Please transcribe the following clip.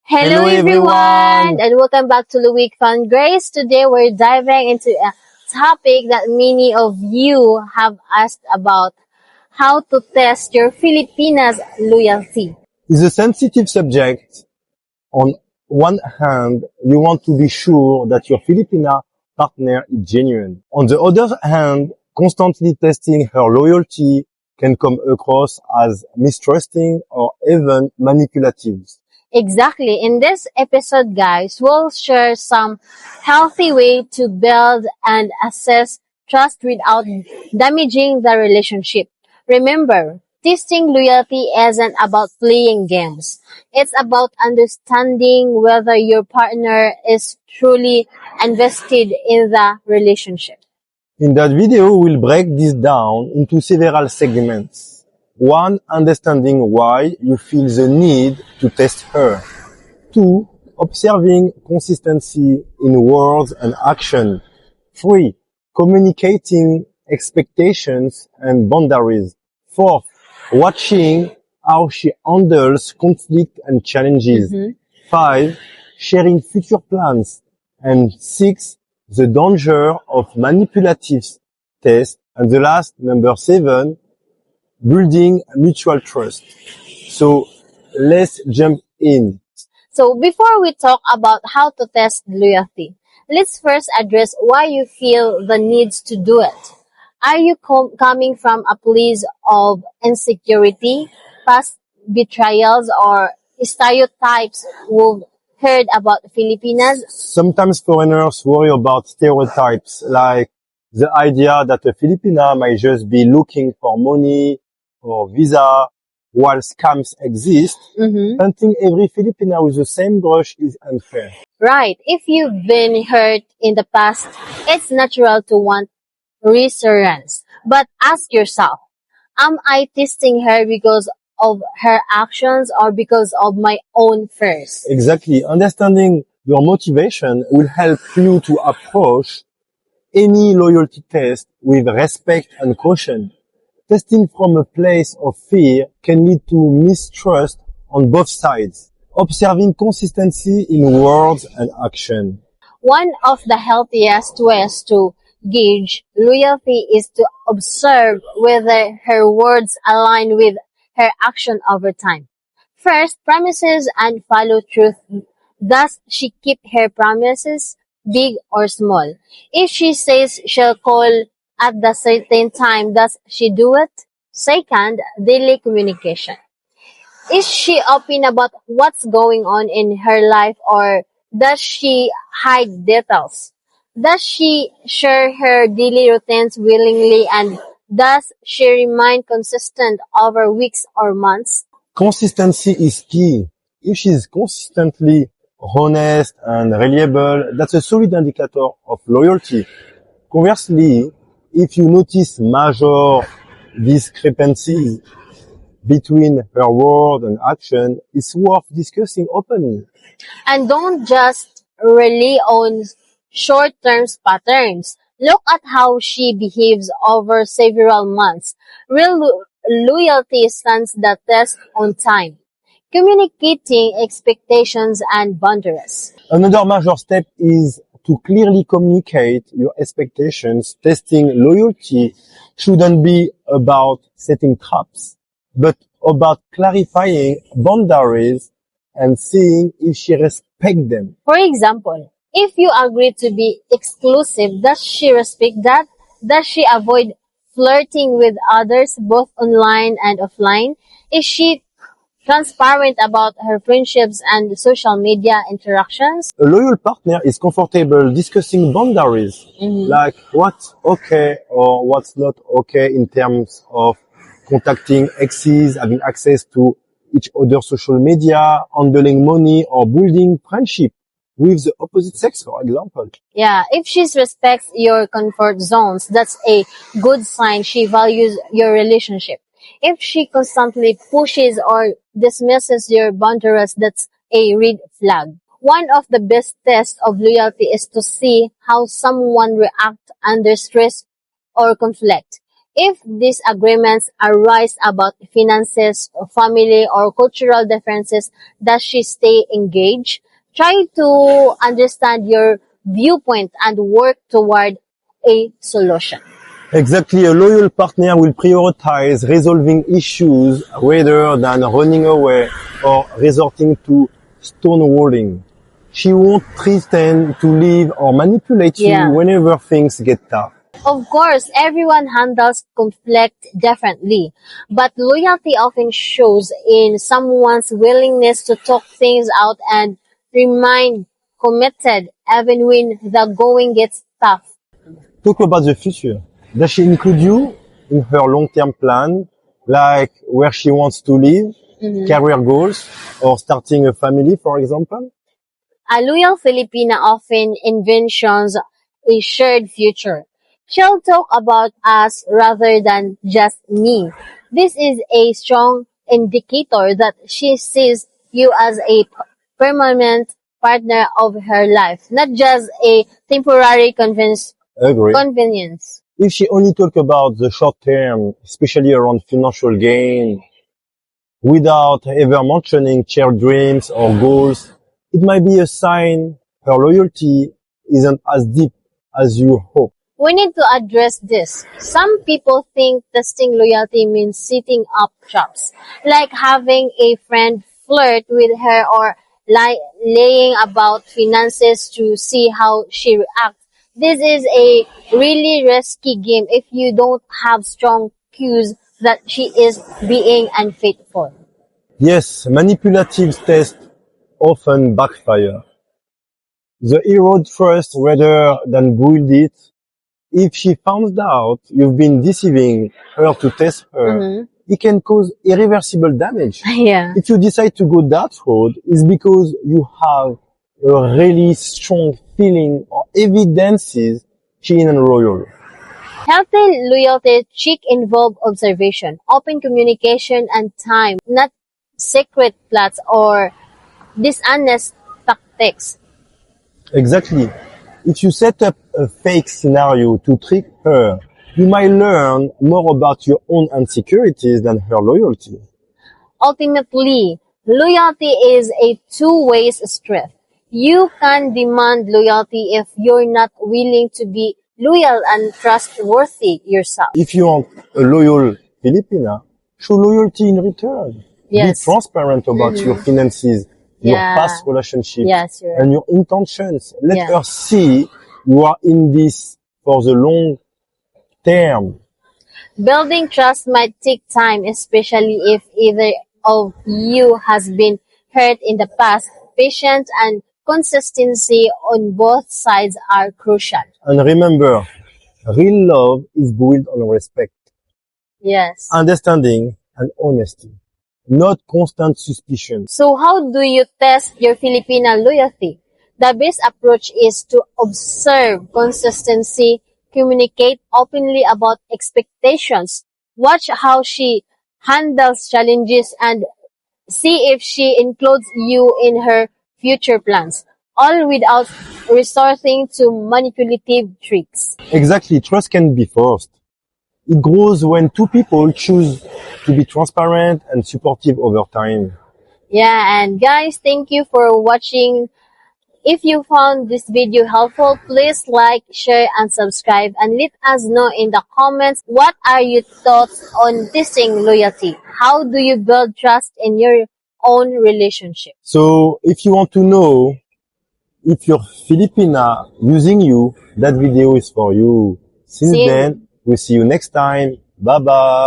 Hello Hello everyone everyone! and welcome back to Louis Fun Grace. Today we're diving into a topic that many of you have asked about: how to test your Filipinas loyalty. It's a sensitive subject. On one hand, you want to be sure that your Filipina partner is genuine. On the other hand, constantly testing her loyalty can come across as mistrusting or even manipulative. Exactly. In this episode, guys, we'll share some healthy way to build and assess trust without damaging the relationship. Remember, testing loyalty isn't about playing games. It's about understanding whether your partner is truly invested in the relationship. In that video, we'll break this down into several segments. 1. Understanding why you feel the need to test her. 2. Observing consistency in words and action. 3. Communicating expectations and boundaries. 4. Watching how she handles conflict and challenges. 5. Sharing future plans. And 6. The danger of manipulative tests. And the last, number 7, building mutual trust. So let's jump in. So before we talk about how to test loyalty, let's first address why you feel the needs to do it. Are you coming from a place of insecurity, past betrayals, or stereotypes we've heard about Filipinas? Sometimes foreigners worry about stereotypes, like the idea that a Filipina might just be looking for money or visa, while scams exist. Painting every Filipina with the same brush is unfair. Right. If you've been hurt in the past, it's natural to want reassurance. But ask yourself, am I testing her because of her actions or because of my own fears? Exactly. Understanding your motivation will help you to approach any loyalty test with respect and caution. Testing from a place of fear can lead to mistrust on both sides. Observing consistency in words and action. One of the healthiest ways to gauge loyalty is to observe whether her words align with her action over time. First, promises and follow through. Does she keep her promises, big or small? If she says she'll call at the certain time, does she do it? Second, daily communication. Is she open about what's going on in her life, or does she hide details? Does she share her daily routines willingly, and does she remain consistent over weeks or months? Consistency is key. If she's consistently honest and reliable, that's a solid indicator of loyalty. Conversely, if you notice major discrepancies between her word and action, it's worth discussing openly. And don't just rely on short-term patterns. Look at how she behaves over several months. Real loyalty stands the test on time. Communicating expectations and boundaries. Another major step is to clearly communicate your expectations. Testing loyalty shouldn't be about setting traps, but about clarifying boundaries and seeing if she respects them. For example, if you agree to be exclusive, does she respect that? Does she avoid flirting with others both online and offline? Is she transparent about her friendships and social media interactions? A loyal partner is comfortable discussing boundaries, like what's okay or what's not okay in terms of contacting exes, having access to each other's social media, handling money, or building friendship with the opposite sex, for example. Yeah, if she respects your comfort zones, that's a good sign she values your relationship. If she constantly pushes or dismisses your boundaries, that's a red flag. One of the best tests of loyalty is to see how someone reacts under stress or conflict. If disagreements arise about finances, or family, or cultural differences, does she stay engaged? Try to understand your viewpoint and work toward a solution. Exactly, a loyal partner will prioritize resolving issues rather than running away or resorting to stonewalling. She won't pretend to leave or manipulate you Yeah. whenever things get tough. Of course, everyone handles conflict differently, but loyalty often shows in someone's willingness to talk things out and remain committed even when the going gets tough. Talk about the future. Does she include you in her long-term plan, like where she wants to live, career goals, or starting a family, for example? A loyal Filipina often envisions a shared future. She'll talk about us rather than just me. This is a strong indicator that she sees you as a permanent partner of her life, not just a temporary Agree. convenience. If she only talk about the short term, especially around financial gain, without ever mentioning shared dreams or goals, it might be a sign her loyalty isn't as deep as you hope. We need to address this. Some people think testing loyalty means setting up traps, like having a friend flirt with her or laying about finances to see how she reacts. This is a really risky game if you don't have strong cues that she is being unfaithful. Yes, manipulative tests often backfire. The erode trust rather than build it. If she finds out you've been deceiving her to test her, it can cause irreversible damage. Yeah. If you decide to go that road, it's because you have a really strong feeling or evidences she isn't loyal. Healthy loyalty check involve observation, open communication, and time, not secret plots or dishonest tactics. Exactly. If you set up a fake scenario to trick her, you might learn more about your own insecurities than her loyalty. Ultimately, loyalty is a two-way street. You can demand loyalty if you're not willing to be loyal and trustworthy yourself. If you want a loyal Filipina, show loyalty in return. Yes. Be transparent about your finances, your Yeah. past relationships, Yes, you're and your intentions. Let Yeah. her see you are in this for the long term. Building trust might take time, especially if either of you has been hurt in the past. Patience and consistency on both sides are crucial. And remember, real love is built on respect, Yes. understanding, and honesty, not constant suspicion. So how do you test your Filipina loyalty? The best approach is to observe consistency, communicate openly about expectations, watch how she handles challenges, and see if she includes you in her future plans, all without resorting to manipulative tricks. Exactly, trust can be forced. It grows when two people choose to be transparent and supportive over time. Yeah, and guys, thank you for watching. If you found this video helpful, please like, share, and subscribe, and let us know in the comments what are your thoughts on testing loyalty. How do you build trust in your own relationship? So if you want to know if your Filipina using you, that video is for you. Since See you. then, we'll see you next time. Bye bye.